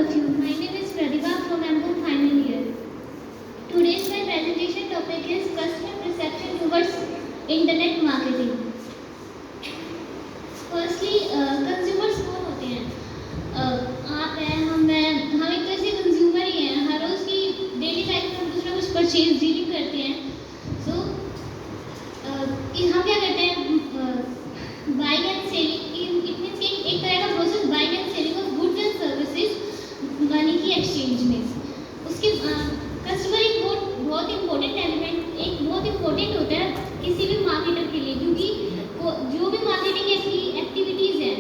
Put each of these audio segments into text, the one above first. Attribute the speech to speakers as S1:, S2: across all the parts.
S1: all of you. My name is Pratibha from M.Com final year. Today's my presentation topic is customer perception towards internet marketing. Firstly, consumers कौन होते हैं? आप हैं, हम एक तरह से कंज्यूमर ही हैं. हर रोज़ की डेली लाइफ में हम कुछ ना कुछ परचेज डीलिंग करते हैं. सो हम क्या करते हैं? Buying and selling. It means एक तरह का process buying and selling of goods and services money की एक्सचेंज में. उसके कस्टमर एक बहुत इम्पोर्टेंट एलिमेंट, एक बहुत इम्पोर्टेंट होता है किसी भी मार्केटर के लिए, क्योंकि जो भी मार्केटिंग एक्टिविटीज़ हैं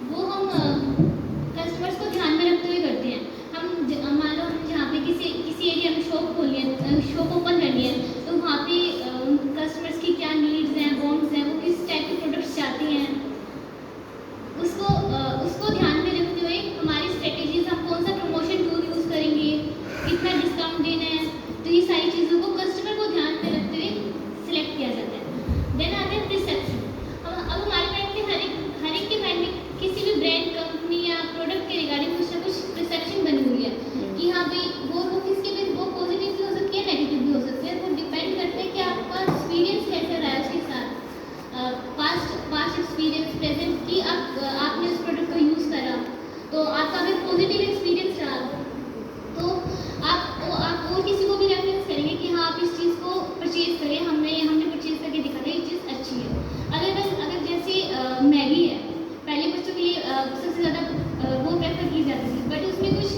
S1: वो हम कस्टमर्स को ध्यान में रखते हुए करते हैं. हम मान लो हम जहाँ पे किसी एरिया में शॉप खोली है, शॉप ओपन करनी है, तो वहाँ पे कस्टमर्स की क्या नीड्स हैं, वांट्स हैं, वो किस टाइप के प्रोडक्ट्स चाहते हैं, उसको ध्यान में रखते हुए हमारी स्ट्रेटेजीज, हम कौन सा प्रमोशन टूल यूज़ करेंगे, कितना डिस्काउंट देना है, तो ये सारी चीज़ों को कस्टमर को ध्यान में रखते हुए सिलेक्ट किया जाता है. देन आते हैं प्रिसेप्शन. अब हमारे माइंड में हर एक के माइंड में किसी भी ब्रांड, कंपनी या प्रोडक्ट के रिगार्डिंग कुछ ना कुछ प्रिसेप्शन बनी हुई है कि हाँ भाई वो किसके भी वो पॉजिटिव भी हो सकती है, नेगेटिव भी हो सकती है. वो डिपेंड करता है कि आपका एक्सपीरियंस कैसा रहा है उसके साथ, पास्ट एक्सपीरियंस, प्रेजेंट की आपने उस प्रोडक्ट को यूज़ करा, तो आपका अगर पॉजिटिव एक्सपीरियंस रहा तो आप और किसी को भी रेफरेंस करेंगे कि हाँ आप इस चीज़ को परचेज करें, हमने परचेज करके दिखा था ये चीज़ अच्छी है. अगर जैसे मैगी है, पहले बच्चों के लिए सबसे ज़्यादा वो प्रेफर की जाती थी, बट उसमें कुछ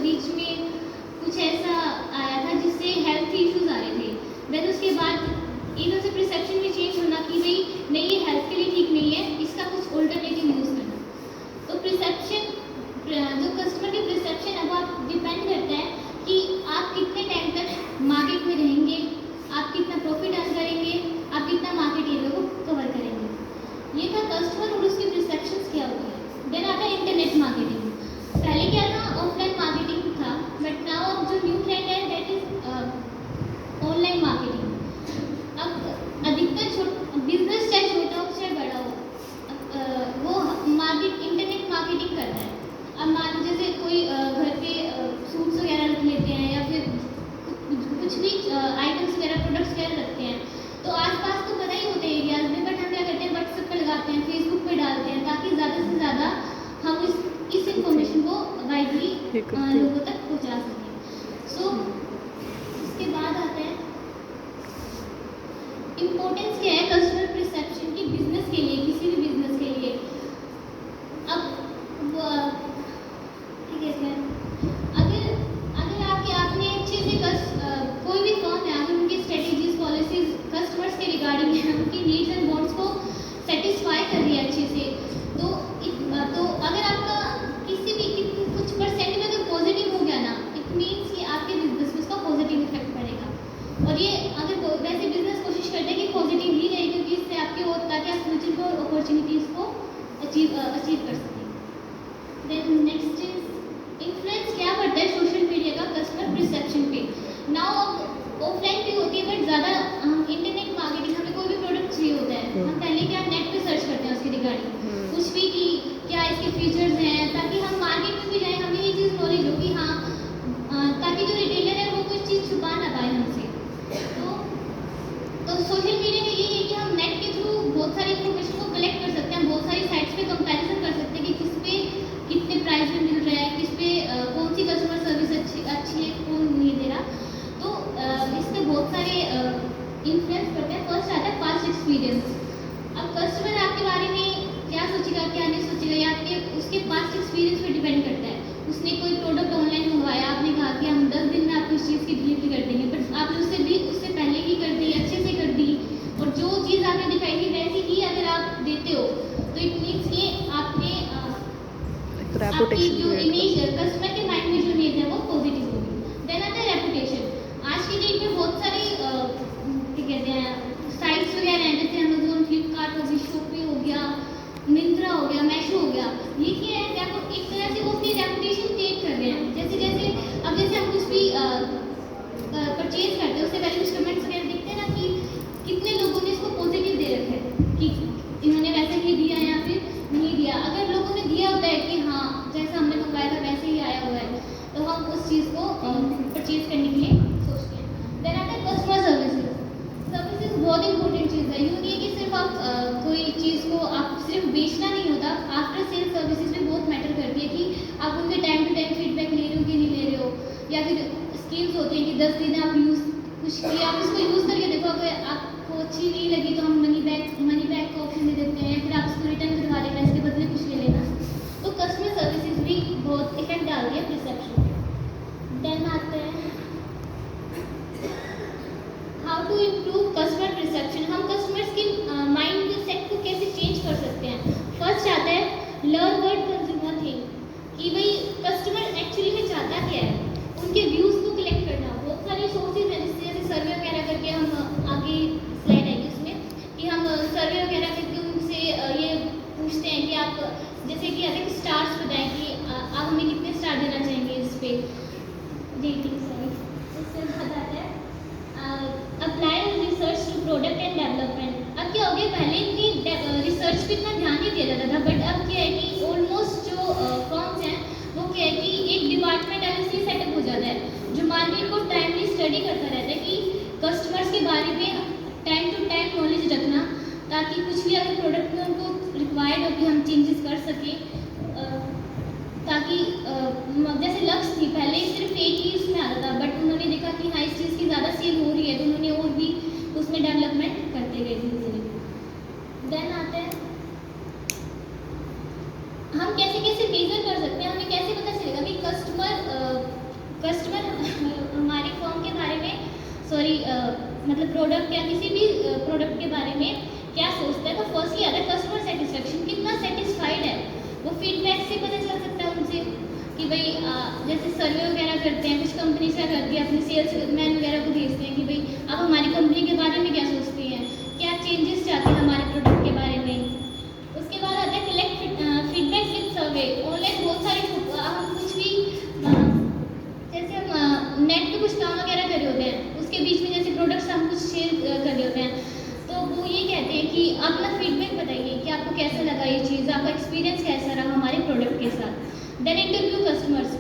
S1: बीच में कुछ ऐसा आया था जिससे हेल्थ इश्यूज़ आ रहे थे. देन उसके बाद एकदम से परसेप्शन भी चेंज होना कि भाई नहीं ये हेल्थ के लिए ठीक नहीं है, इसका कुछ ऑल्टरनेटिव यूज़ करना. तो परसेप्शन, जो कस्टमर की परसेप्शन है वो आप डिपेंड करता है कि आप कितने टाइम तक मार्केट में रहेंगे, आप कितना प्रॉफिट अर्न करेंगे, आप कितना मार्केट एरिया को कवर करेंगे. ये था कस्टमर और उसकी परसेप्शंस क्या होती है. देन आता है इंटरनेट मार्केटिंग. पहले क्या था? ऑफलाइन मार्केटिंग था, बट नाउ अब जो न्यू ट्रेंड है दैट इज ऑनलाइन मार्केटिंग. अब अधिकतर बिजनेस चाहे छोटा हो चाहे बड़ा हो, वो इंटरनेट मार्केटिंग करता है. अब मान लो जैसे कोई घर पे सूट्स वगैरह रख लेते हैं या फिर कुछ भी आइटम्स वगैरह, प्रोडक्ट्स वगैरह रखते हैं, तो आसपास तो पता ही होते हैं एरियाज में, बट हम क्या करते हैं व्हाट्सएप पे लगाते हैं, फेसबुक पे डालते हैं, ताकि ज़्यादा से ज़्यादा हम इस इंफॉर्मेशन को वाइडली लोगों तक पहुँचा सकें. सो उसके बाद आता है इम्पोर्टेंस क्या है कस्टमर परसेप्शन की बिजनेस के लिए, किसी भी बिजनेस के लिए. अब अगर आपने अच्छे से कोई भी फर्म है, अगर उनकी स्ट्रेटेजीज, पॉलिसीज कस्टमर्स के रिगार्डिंग है, उनकी नीड्स एंड वांट्स को सेटिस्फाई कर रही है अच्छे से, तो अगर आपका किसी भी कुछ परसेंट में अगर पॉजिटिव हो गया ना, इट मीन्स कि आपके बिजनेस में उसका पॉजिटिव इफेक्ट पड़ेगा. और ये अगर वैसे बिजनेस कोशिश करते हैं कि पॉजिटिव ही रहे, क्योंकि इससे आपके और ताकि आप फ्यूचर को अपॉर्चुनिटीज़ को अचीव कर सकें. देन नेक्स्ट इज इन्फ्लुएंस क्या पड़ता है सोशल मीडिया का कस्टमर परसेप्शन पे. नाउ ऑफलाइन भी होती है, बट ज़्यादा हम इंटरनेट मार्केटिंग, हमें कोई भी प्रोडक्ट चाहिए होता है, हम पहले क्या नेट पे सर्च करते हैं उसके रिगार्डिंग, कुछ भी कि क्या इसके फीचर्स हैं, ताकि हम मार्केट में भी जाएँ, हमें ये चीज़ नॉलेज हो कि हाँ, ताकि जो रिटेलर है वो कुछ चीज़ छुपा ना पाए हमसे. तो सोशल मीडिया में यही है कि हम नेट के थ्रू बहुत सारी इन्फॉर्मेशन को कलेक्ट कर सकते हैं, बहुत सारी साइट्स पे कंपैरिजन कर सकते हैं कि किस पे कितने प्राइस में मिल रहा है, किस पे कौन सी कस्टमर सर्विस अच्छी है, कौन नहीं दे रहा. तो इससे बहुत सारे इन्फ्लुएंस करते हैं. फर्स्ट आता है पास्ट एक्सपीरियंस. अब कस्टमर आपके बारे में क्या सोचेगा, क्या नहीं सोचेगा, या आपके उसके पास्ट एक्सपीरियंस पे डिपेंड करता है. उसने कोई प्रोडक्ट ऑनलाइन मंगवाया, आपने कहा कि हम 10 दिन में आपको इस चीज़ की डिलीवरी कर देंगे, बट आपने उससे पहले ही कर दी, अच्छे से कर दी, और जो चीज़ आपने दिखाई थी वैसी ही अगर आप देते हो, तो इट मीन्स कि आपने आपकी जो इमेज है, कस्टमर के माइंड में जो इमेज है वो पॉजिटिव होगी. देन आता है रेपुटेशन. आज की डेट में बहुत सारी क्या कहते हैं साइट्स वगैरह हैं, जैसे अमेजोन, फ्लिपकार्ट हो गई, शॉपी हो गया, मिंत्रा हो गया, मैशो हो गया. ये क्या है, एक तरह से वो अपनी रेपुटेशन क्रिएट कर रहे हैं. जैसे हम कुछ भी परचेज करते हैं, उससे पहले कुछ कमेंट्स वगैरह देखते हैं ना कि कितने लोगों ने इसको पॉजिटिव दे रखा है कि इन्होंने वैसे ही दिया या फिर नहीं दिया. अगर लोगों ने दिया होता है कि हाँ जैसा हमने बेचना नहीं होता, आफ्टर सेल सर्विसेज में बहुत मैटर करती है कि आप उनके टाइम टू टाइम फीडबैक ले रहे हो कि नहीं ले रहे हो, या फिर स्कीम्स होती हैं कि 10 दिन आप यूज़ कुछ किया, आप उसको यूज़ करके देखो, अगर आपको अच्छी नहीं लगी तो हम मनी बैक का ऑप्शन दे देते हैं, या फिर आप उसको रिटर्न करवा देना, इसके बदले कुछ ले लेना। तो कस्टमर सर्विसेज भी बहुत इफेक्ट डालती है परसेप्शन पे। देन आते हैं how to improve customer perception. हम कस्टमर्स के माइंड सेट को कैसे चेंज कर सकते हैं। फर्स्ट आता है लर्न व्हाट कंज्यूमर थिंक, कि भाई कस्टमर एक्चुअली में चाहता क्या है, उनके व्यूज़ को कलेक्ट करना। बहुत सारे सोर्सेज हैं जिससे जैसे सर्वे वगैरह करके, हम आगे स्लाइड आएगी उसमें कि हम सर्वे वगैरह करके उनसे ये पूछते हैं कि आप जैसे कि ऐसे स्टार्स बताएं कि आप हमें कितने स्टार देना चाहेंगे इस पे रेटिंग। सॉरी, उससे बाद आता है apply research to product and development. अब क्या हो गया, पहले इतनी रिसर्च पे इतना ध्यान नहीं दिया जाता था, बट अब क्या है कि ऑलमोस्ट जो फर्म्स हैं वो क्या है कि एक डिपार्टमेंट अलग से सेटअप हो जाता है जो मार्केट को टाइमली स्टडी करता रहता है कि कस्टमर्स के बारे में टाइम टू टाइम नॉलेज रखना, ताकि कुछ भी अगर प्रोडक्ट में उनको रिक्वायर्ड हो कि हम चेंजेस कर सकें। ताकि जैसे लक्ष्य थी पहले सिर्फ एक ही उसमें आता था, बट उन्होंने देखा कि हाँ इस चीज़ की ज़्यादा सेल हो रही है, तो उन्होंने और भी उसमें डेवलपमेंट करते गए धीरे धीरे। देन आते हैं हम कैसे कैसे मेजर कर सकते हैं, हमें कैसे पता चलेगा कि कस्टमर हमारी फर्म के बारे में मतलब प्रोडक्ट या किसी भी प्रोडक्ट के बारे में क्या सोचता है। तो फर्स्टली आता है कस्टमर सेटिस्फेक्शन, कितना सेटिस्फाइड है वो। फीडबैक से पता चल सकता है उनसे कि भाई जैसे सर्वे वगैरह करते हैं, कुछ कंपनी क्या करती है अपने सेल्स मैन वगैरह को भेजते हैं कि भाई आप हमारी कंपनी के बारे में क्या सोचते हैं, क्या चेंजेस चाहते हैं हमारे प्रोडक्ट के बारे में। उसके बाद आता है collect feedback with survey. Online बहुत सारे हम कुछ भी जैसे हम नेट पे कुछ काम वगैरह कर रहे होते हैं, उसके बीच में जैसे प्रोडक्ट्स हम कुछ शेयर कर रहे होते हैं, तो वो ये कहते हैं कि आप अपना फीडबैक बताइए कि आपको कैसा लगा ये चीज़, आपका एक्सपीरियंस कैसा रहा हमारे प्रोडक्ट के साथ। देन इंटरव्यू कस्टमर्स,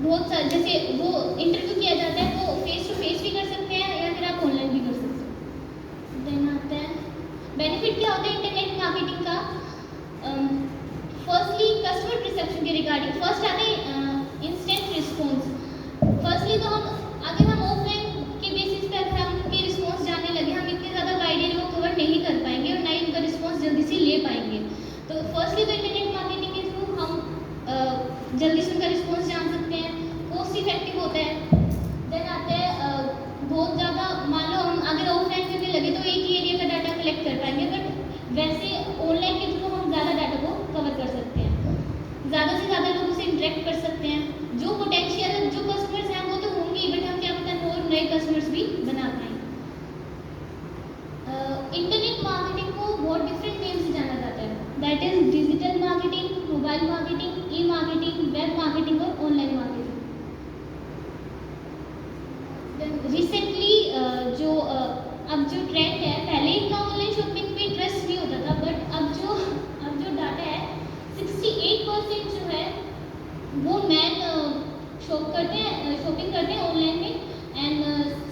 S1: बहुत सारे जैसे वो इंटरव्यू किया जाता है वो फेस टू फेस भी कर सकते हैं या फिर आप ऑनलाइन भी कर सकते हैं। देन आता है बेनिफिट क्या होता है इंटरनेट मार्केटिंग का। फर्स्टली कस्टमर परसेप्शन के रिगार्डिंग फर्स्ट आते हैं इंस्टेंट रिस्पॉन्स। फर्स्टली तो अगर हम ऑफलाइन के बेसिस पे अगर हम उनके रिस्पॉन्स जानने लगे, हम इतने ज़्यादा गाइडेड वो कवर नहीं कर पाएंगे और ना ही उनका रिस्पॉन्स जल्दी से ले पाएंगे। तो फर्स्टली तो इंटरनेट मार्केटिंग के थ्रू हम जल्दी से उनका रिस्पॉन्स जान सकते हैं, कॉस्ट इफेक्टिव होता है। देन आते हैं बहुत ज़्यादा, मान लो हम अगर ऑफलाइन करने लगे तो एक ही एरिया का डाटा कलेक्ट कर पाएंगे, बट वैसे ऑनलाइन के थ्रू हम ज़्यादा डाटा को कवर कर सकते हैं, ज़्यादा से ज़्यादा लोगों से इंटरेक्ट कर सकते हैं। जो पोटेंशियल जो कस्टमर्स हैं वो तो होंगे ही, बट हम क्या पता है और नए कस्टमर्स भी बना पाएँ। इंटरनेट मार्केटिंग को बहुत डिफरेंट नेम से जाना जाता है, that is digital marketing, mobile marketing, E marketing, web marketing और ऑनलाइन मार्केटिंग। रिसेंटली अब जो ट्रेंड है, पहले इतना ऑनलाइन शॉपिंग पे ट्रस्ट नहीं होता था, बट अब जो डाटा है 68% जो है वो मैन शॉपिंग करते हैं ऑनलाइन में एंड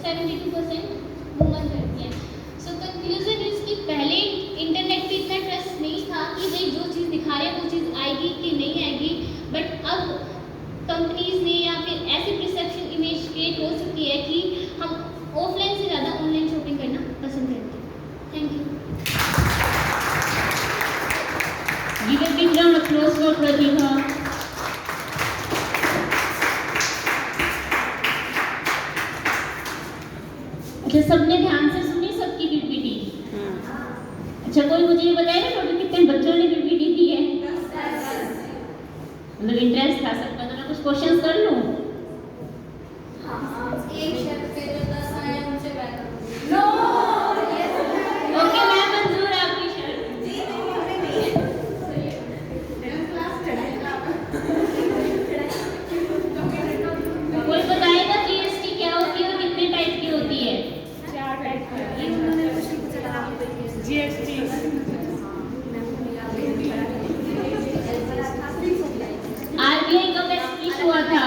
S1: 72% वुमन करती हैं। सो कंक्लूजन इज कि पहले इंटरनेट पे इतना ट्रस्ट नहीं था कि भाई जो चीज़ दिखा रहे हैं वो चीज़ आएगी कि नहीं आएगी, बट अब कंपनीज ने या फिर ऐसी परसेप्शन इमेज क्रिएट हो चुकी है कि हम ऑफलाइन से ज़्यादा ऑनलाइन शॉपिंग करना पसंद करते हैं। Thank you.
S2: Give a big round of applause for Pratibha. अच्छा, सबने ध्यान से सुनी सबकी पीपीटी? अच्छा, कोई मुझे ये बताएगा टोटल कितने बच्चों ने पीपीटी दी है? मतलब इंटरेस्ट था सबका, तो मैं कुछ क्वेश्चंस कर लूँ?
S3: एक शर्त पे जो 10 आए उनसे बैक
S2: नो। ओके, मैं मंजूर आपकी शर्त।
S3: जी नहीं।
S2: कोई बताएगा जीएसटी क्या होती है और कितने टाइप की होती है?
S3: 4 टाइप का। उन्होंने क्वेश्चन पूछा था जीएसटी।
S2: आरबीआई कब एस्टैब्लिश हुआ था?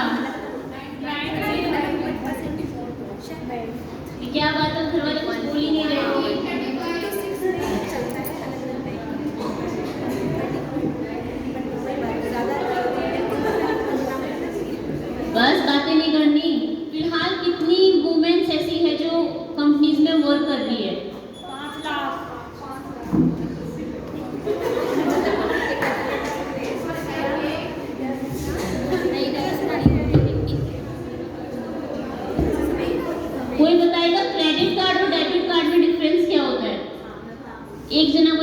S2: एक जना